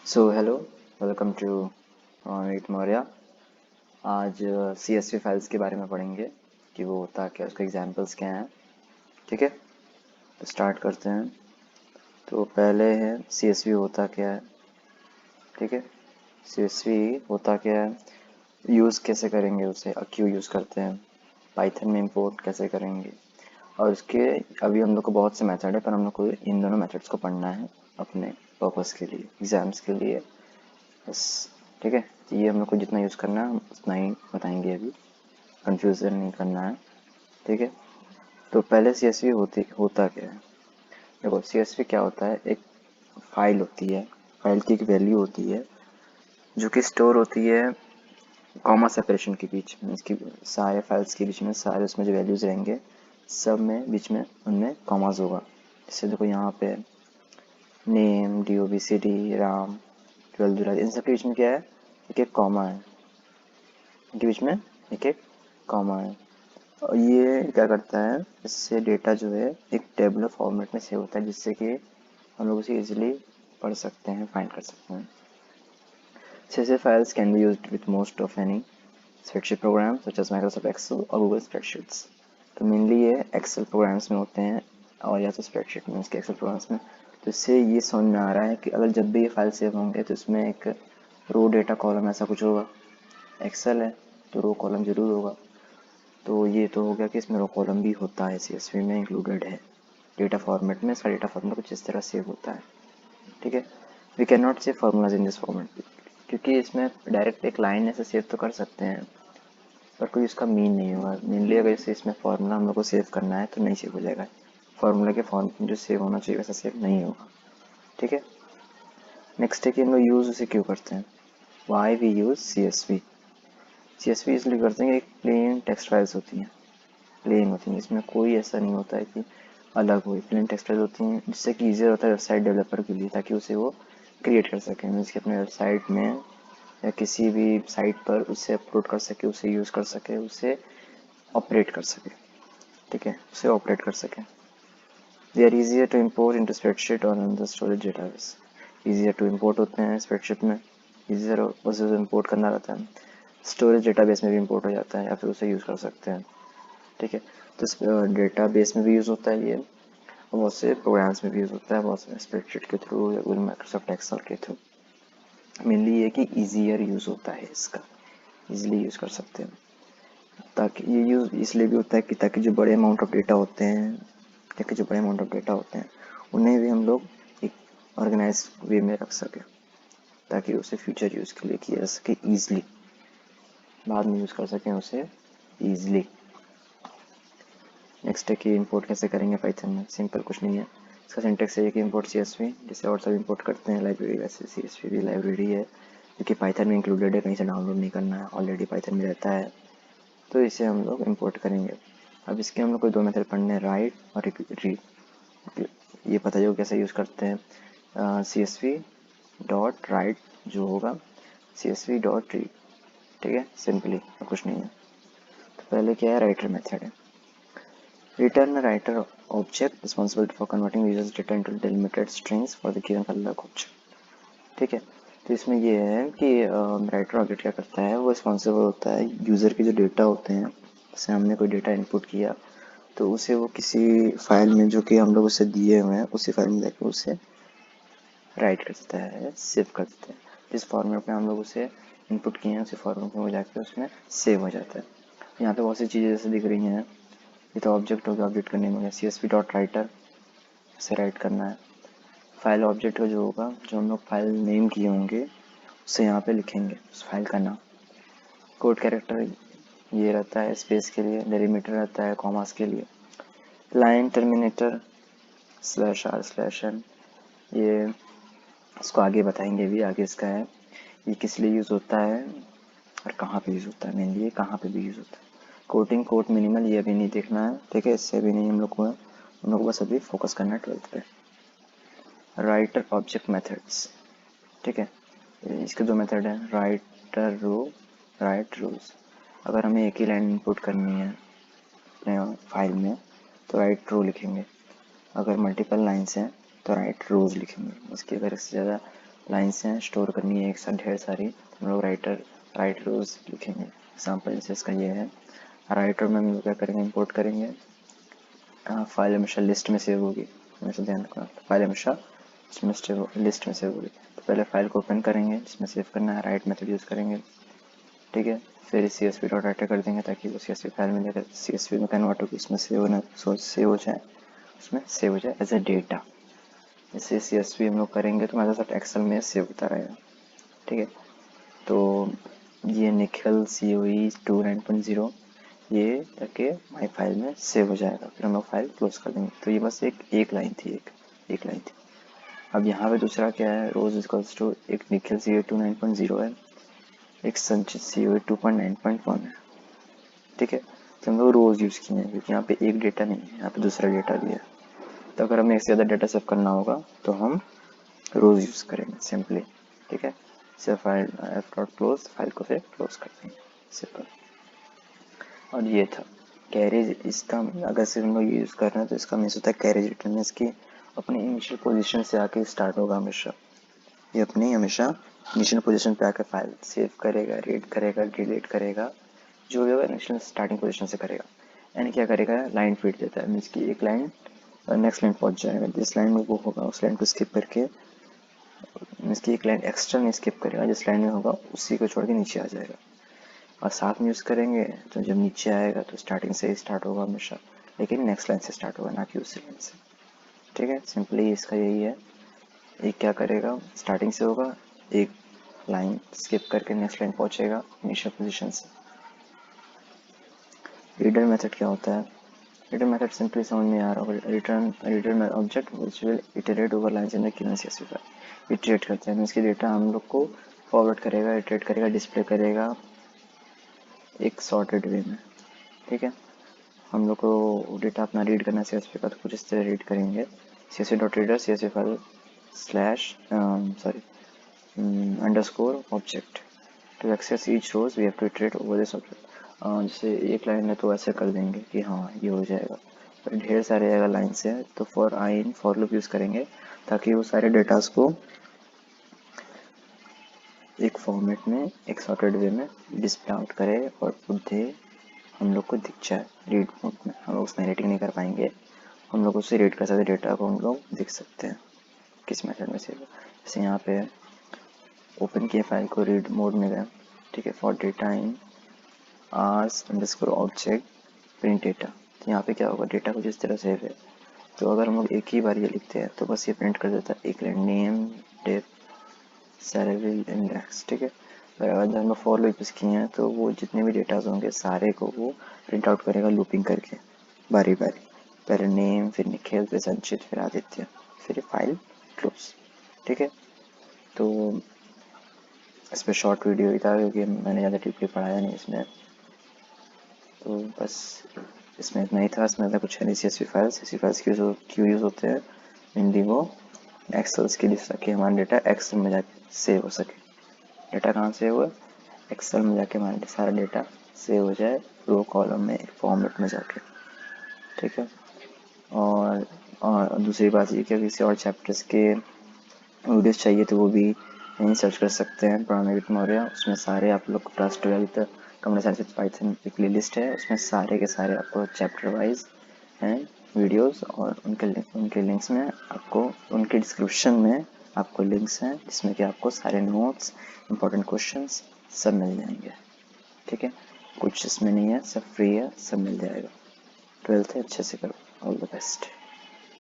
So hello, welcome to with Maurya. आज CSV files के बारे में पढ़ेंगे कि वो होता क्या, उसके एग्जांपल्स क्या हैं। ठीक है, तो स्टार्ट करते हैं। तो पहले है CSV होता क्या है। ठीक है, CSV होता क्या है, यूज़ कैसे करेंगे उसे, क्यों यूज़ करते हैं, पाइथन में इंपोर्ट कैसे करेंगे, और उसके अभी हम लोग को बहुत से मेथड है, पर हम लोग को इन दोनों मेथड्स को पढ़ना है अपने पर्पस के लिए, एग्ज़ाम्स के लिए बस। ठीक है, तो ये हम लोग को जितना यूज़ करना है हम उतना ही बताएंगे अभी, कंफ्यूजन नहीं करना है। ठीक है, तो पहले CSV होता क्या है। देखो, CSV क्या होता है, एक फाइल होती है, फाइल की एक वैल्यू होती है जो कि स्टोर होती है कॉमा सेपरेशन के बीच में। इसकी सारे फाइल्स के बीच में, सारे उसमें जो वैल्यूज़ रहेंगे सब में बीच में उनमें कॉमास होगा। जैसे देखो यहाँ पे नेम, DOBCD, राम, 12 जुलाई, इन सब के बीच में क्या है, एक एक कॉमा है। इनके बीच में एक एक कॉमा है। और ये क्या करता है, इससे डेटा जो है एक टेबुलर फॉर्मेट में सेव होता है, जिससे कि हम लोग उसे इजीली पढ़ सकते हैं, फाइंड कर सकते हैं। CSV files can be used with most of any spreadsheet program such as Microsoft Excel और Google Spreadsheets। तो मेनली ये एक्सेल प्रोग्राम्स में होते हैं और या तो स्प्रेडशीट में, इसके एक्सेल प्रोग्राम्स में। तो इससे ये समझ में आ रहा है कि अगर जब भी ये फाइल सेव होंगे तो इसमें एक रो डेटा कॉलम ऐसा कुछ होगा। एक्सेल है तो रो कॉलम जरूर होगा। तो ये तो हो गया कि इसमें रो कॉलम भी होता है, CSV में इंक्लूडेड है। डेटा फॉर्मेट में इसका डेटा फॉर्मेट कुछ इस तरह सेव होता है। ठीक है, we can not save formulas in this format, क्योंकि इसमें डायरेक्ट एक लाइन ऐसे सेव तो कर सकते हैं पर कोई उसका मीन नहीं होगा। मेनली अगर जैसे इसमें फार्मूला हम लोग को सेव करना है तो नहीं सेव हो जाएगा। फार्मूला के फॉर्म में जो सेव होना चाहिए वैसा सेव नहीं होगा। ठीक है, नेक्स्ट है कि हम लोग यूज़ उसे क्यों करते हैं। Why we use CSV। CSV इसलिए करते हैं कि एक प्लेन टेक्स्ट फाइल्स होती हैं, प्लेन होती हैं, इसमें कोई ऐसा नहीं होता है कि अलग हो। प्लेन टेक्स्ट फाइल्स होती हैं जिससे कि ईजियर होता है वेबसाइट डेवलपर के लिए, ताकि उसे वो क्रिएट कर सकें, मीन्स कि अपने वेबसाइट में या किसी भी साइट पर उसे अपलोड कर सके, उसे यूज़ कर सके, उसे ऑपरेट कर सके। ठीक है, उसे ऑपरेट कर सके। They are easier to import into spreadsheet और in the storage database. Easier to import होते हैं स्प्रेडशीट में, ईजियर उसे इम्पोर्ट करना रहता है, स्टोरेज डेटाबेस में भी इम्पोर्ट हो जाता है या फिर उसे यूज़ कर सकते हैं। ठीक है, तो डेटाबेस में भी यूज़ होता है ये, और बहुत से प्रोग्राम्स में भी यूज़ होता है, बहुत से स्प्रेडशीट के थ्रू या गूगल माइक्रोसॉफ्ट एक्सेल के थ्रू। मेनली ये कि ईजियर यूज़ होता है इसका, ईजिली यूज़ कर सकते हैं। ताकि ये यूज़ इसलिए भी होता है कि ताकि जो बड़े अमाउंट ऑफ डेटा होते हैं, ताकि जो बड़े अमाउंट ऑफ डेटा होते हैं उन्हें भी हम लोग एक ऑर्गेनाइज वे में रख सकें, ताकि उसे फ्यूचर यूज़ के लिए किया जा सके ईजिली, बाद में यूज़ कर सकें उसे ईजिली। नेक्स्ट है कि इंपोर्ट कैसे करेंगे पाइथन में। सिंपल कुछ नहीं है, इसका सिंटेक्स है कि इंपोर्ट CSV, जैसे और सब इंपोर्ट करते हैं लाइब्रेरी, वैसे CSV भी लाइब्रेरी है जो कि पाइथन में इंक्लूडेड है, कहीं से डाउनलोड नहीं करना है, ऑलरेडी पाइथन में रहता है। तो इसे हम लोग इंपोर्ट करेंगे। अब इसके हम लोग को दो मेथड पढ़ने हैं, राइट और रीड। ये पता है कैसे यूज़ करते हैं, CSV डॉट राइट जो होगा CSV डॉट रीड। ठीक है, सिंपली, और कुछ नहीं है। तो पहले क्या है, राइटर मेथड है। Return writer object responsible for converting users data into delimited strings for the given अलग ऑब्जेक्ट। ठीक है, तो इसमें ये है कि राइटर ऑब्जेक्ट क्या करता है, वो रिस्पॉन्सिबल होता है यूज़र के जो डेटा होते हैं, जैसे हमने कोई डेटा इनपुट किया तो उसे वो किसी फाइल में जो कि हम लोग उसे दिए हुए हैं उसी फाइल में जाकर उसे राइट कर देता है, सेव कर देता है। जिस फॉर्मेट में हम लोग उसे इनपुट किए हैं उसी फॉर्मेट में वो जाकर उसमें सेव हो जाता है। यहाँ पे बहुत सी चीज़ें जैसे दिख रही हैं, ये तो ऑब्जेक्ट हो गया, ऑब्जेक्ट का नेम हो गया, CSV डॉट राइटर से राइट करना है। फाइल ऑब्जेक्ट का जो होगा, जो हम लोग फाइल नेम किए होंगे उसे यहाँ पे लिखेंगे, उस फाइल का नाम। कोड कैरेक्टर ये रहता है स्पेस के लिए, डेलीमीटर रहता है कॉमास के लिए, लाइन टर्मिनेटर /r/n, ये इसको आगे बताएंगे भी, आगे इसका है ये किस लिए यूज़ होता है और कहाँ पे यूज़ होता है। मेनली ये कहाँ पे भी यूज़ होता है। कोटिंग कोट मिनिमल ये अभी नहीं देखना है, ठीक है, इससे भी नहीं हम लोग को बस अभी फोकस करना है 12th पे। राइटर ऑब्जेक्ट मेथड्स, ठीक है, इसके दो मेथड हैं, राइटर रो, राइट रोज। अगर हमें एक ही लाइन इनपुट करनी है अपने फाइल में तो राइट रो लिखेंगे, अगर मल्टीपल लाइन्स हैं तो राइट रोज लिखेंगे। इसकी अगर इससे ज़्यादा लाइन्स हैं स्टोर करनी है एक साथ ढेर सारी, हम लोग राइट रोज लिखेंगे। एग्जाम्पल जैसे इसका ये है, राइटर में हम लोग क्या करेंगे, इंपोर्ट करेंगे। फाइल हमेशा लिस्ट में सेव होगी, हमेशा ध्यान रखना, फाइल हमेशा लिस्ट में सेव होगी। तो पहले फाइल को ओपन करेंगे, जिसमें सेव करना है, राइट मेथड यूज़ करेंगे, ठीक है। फिर CSV डॉट राइटर कर देंगे ताकि वो CSV फाइल में जाकर CSV में कन्वर्ट होगी, उसमें सेव हो जाए, उसमें सेव हो जाए एज ए डेटा। जैसे CSV हम लोग करेंगे तो हमारे साथ एक्सेल में सेव होता रहेगा, ठीक है। तो ये निखिल COE 29.0 ये करके माई फाइल में सेव हो जाएगा, फिर हम लोग फाइल क्लोज कर देंगे। तो ये बस एक लाइन थी, एक लाइन थी। अब यहाँ पे दूसरा क्या है, रोज इक्वल्स टू एक निखिल COE 29.0 है, एक संचित COE 2.9.1 है, ठीक है। तो हम लोग रोज यूज़ किए हैं क्योंकि यहाँ पे एक डेटा नहीं है, यहाँ पे दूसरा डेटा भी है। तो अगर हमें एक से ज़्यादा डेटा सेव करना होगा तो हम रोज यूज़ करेंगे सिंपली, ठीक है। सिर्फ file F dot close, file को फिर क्लोज कर देंगे, सिंपल। और ये था कैरेज। इसका अगर सिर्फ हम लोग यूज़ कर रहे हैं तो इसका मीन्स होता है कैरेज रिटर्न, इसकी अपनी इनिशियल पोजीशन से आके स्टार्ट होगा हमेशा। ये अपनी हमेशा इनिशियल पोजीशन पे आकर फाइल सेव करेगा, रीड करेगा, डिलीट करेगा, जो भी होगा इनिशियल स्टार्टिंग पोजीशन से करेगा। यानी क्या करेगा, लाइन फीड देता है, मीन्स की एक लाइन नेक्स्ट लाइन पहुंच जाएगा, जिस लाइन में वो होगा उस लाइन को स्किप करके, मीन्स की एक लाइन एक्स्ट्रा नहीं स्किप करेगा, जिस लाइन में होगा उसी को छोड़ के नीचे आ जाएगा। और साथ में यूज़ करेंगे तो जब नीचे आएगा तो स्टार्टिंग से ही स्टार्ट होगा हमेशा, लेकिन नेक्स्ट लाइन से स्टार्ट होगा, ना कि उसी लाइन से, ठीक है। सिंपली इसका यही है, एक क्या करेगा, स्टार्टिंग से होगा, एक लाइन स्किप करके नेक्स्ट लाइन पहुंचेगा इनिशियल पोजीशन से। रीडर मेथड क्या होता है, रीडर मेथड सिंपली समझ में आ रहा होगा, return object which will iterate over lines in the given CSV file. Iterate करते हैं मीन्स की डेटा हम लोग को फॉरवर्ड करेगा, इटरेट करेगा, डिस्प्ले करेगा एक सॉर्टेड वे में, ठीक है। हम लोग को डेटा अपना रीड करना है CSV का, तो कुछ इस तरह रीड करेंगे, CSV dot reader CSV file slash underscore object to access each rows we have to iterate over this object. जैसे एक लाइन है तो ऐसे कर देंगे कि हाँ ये हो जाएगा, पर ढेर सारे अगर लाइन्स हैं तो फॉर लूप यूज़ करेंगे ताकि वो सारे डेटास को एक फॉर्मेट में एक सॉर्टेड वे में डिस्प्ले आउट करे और दे, हम लोग को दिख जाए रीड मोड में। हम लोग उसमें एडिटिंग नहीं कर पाएंगे, हम लोग उसे रीड कर सकते, डेटा को हम लोग देख सकते हैं किस मेथड में से। जैसे यहाँ पे ओपन किए फाइल को, रीड मोड में गए, ठीक है, for data in ars underscore object print data. तो यहाँ पे क्या होगा, डेटा को जिस तरह सेव है, तो अगर हम लोग एक ही बार ये लिखते हैं तो बस ये प्रिंट कर देता है एक line, name dep salary index, ठीक है। पर अगर जब हम फॉर लूप यूज़ किए हैं तो वो जितने भी डेटाज होंगे सारे को वो प्रिंट आउट करेगा लूपिंग करके बारी बारी, पहले नेम, फिर निखिल, फिर संचित, फिर आदित्य, फिर फाइल क्लोज, ठीक है। तो इस पर शॉर्ट वीडियो ही था क्योंकि मैंने ज़्यादा डीपली पढ़ाया नहीं इसमें, तो बस इसमें इतना ही था। इसमें ज़्यादा कुछ है नहीं। CSV फाइल्स क्यों यूज़ होते हैं, मेनली वो एक्सेल्स के लिए, ताकि हमारा डेटा एक्सेल में जाके सेव हो सके। डेटा कहाँ सेव हुआ, एक्सेल में जाके हमारा सारा डेटा सेव हो जाए रो कॉलम में एक फॉर्मेट में जाके, ठीक है। और दूसरी बात ये कि किसी और चैप्टर्स के वीडियोस चाहिए तो वो भी यहीं सर्च कर सकते हैं, प्रोग्रामिंग विद मौर्या। उसमें सारे आप लोग class 12 computer science with Python की प्ले लिस्ट है, उसमें सारे के सारे आपको चैप्टर वाइज हैं वीडियोस, और उनके लिंक्स में आपको, उनके डिस्क्रिप्शन में आपको लिंक्स हैं जिसमें कि आपको सारे नोट्स, इंपॉर्टेंट क्वेश्चंस सब मिल जाएंगे, ठीक है। कुछ इसमें नहीं है, सब फ्री है, सब मिल जाएगा। 12th है अच्छे से करो, ऑल द बेस्ट।